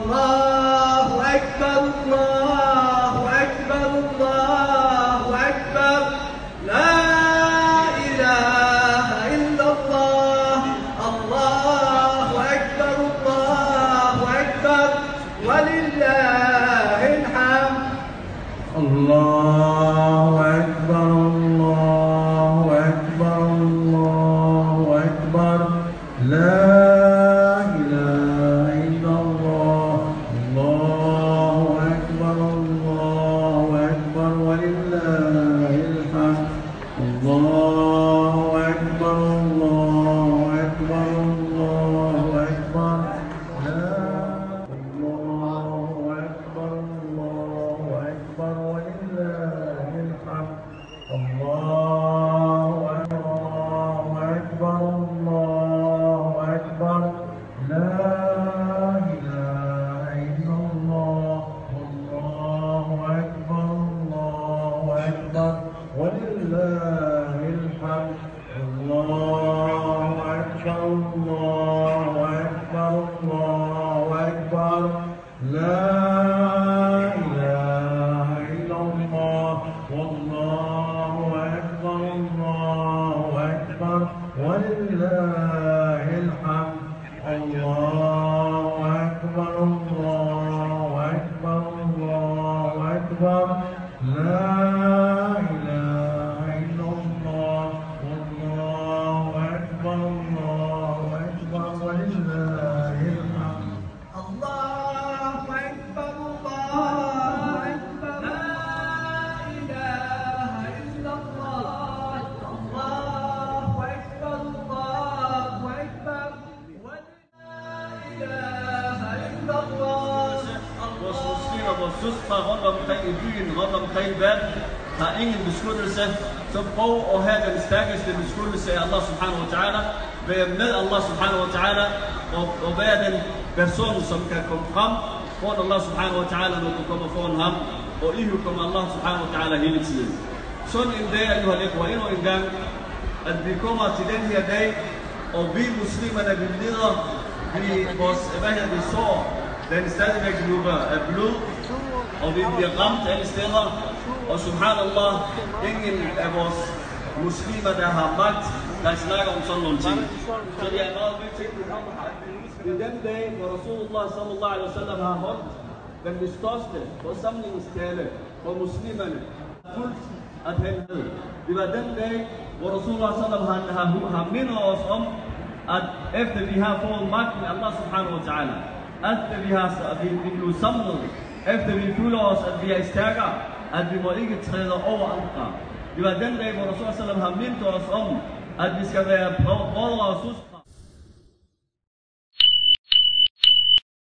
الله أكبر الله أكبر الله أكبر لا إله إلا الله الله أكبر الله أكبر ولله الحمد الله أكبر الله أكبر الله أكبر لا إله إلا الله الله أكبر الله أكبر ولله الحمد الله أكبر الله أكبر الله أكبر لا الله أكبر الله أكبر ولله الحمد الله أكبر الله أكبر لا إله إلا الله الله أكبر الله أكبر ولله الحمد الله أكبر الله أكبر الله أكبر لا إله إلا الله والله أكبر الله أكبر ولله الحمد الله أكبر الله أكبر الله أكبر لا إله إلا الله والله أكبر الله أكبر ولله الحمد الله أكبر الله أكبر لا إله إلا الله الله أكبر الله أكبر ولا إله إلا الله. Vores muslimer, vores søstre rundt omkring i byen, rundt omkring i verden, har ingen beskyttelse, så prøv at have den stærkeste beskyttelse af Allah subhanahu wa ta'ala. Vær med Allah subhanahu wa ta'ala, og vær den person, som kan komme frem foran Allah subhanahu wa ta'ala, når du kommer foran ham, og I kommer Allah subhanahu wa ta'ala hele tiden. Sådan en dag, at du har lært endnu en gang, at vi kommer til den her dag, og vi muslimerne, vi lider, vores sår, den stadigvæk løber af blod, og vi bliver ramt alle steder, og subhanallah, ingen af vores muslimer, der har magt, der snakker om sådan nogle ting. Så det er meget vigtigt, i den dag, hvor Rasulullah sallallahu alaihi wasallam har holdt den største forsamlingstale for muslimerne, fuldt at han havde. Det var den dag, hvor Rasulullah sallallahu alaihi wasallam har mindet os om, at efter vi har fået magten af Allah subhanahu wa ta'ala, efter vi blev samlet, efter vi føler os, at vi er stærkere, at vi må ikke træde over andre. Det var den dag, hvor Rasulullah sallallahu alaihi wasallam har mindet os om, at vi skal være brødre og søstre.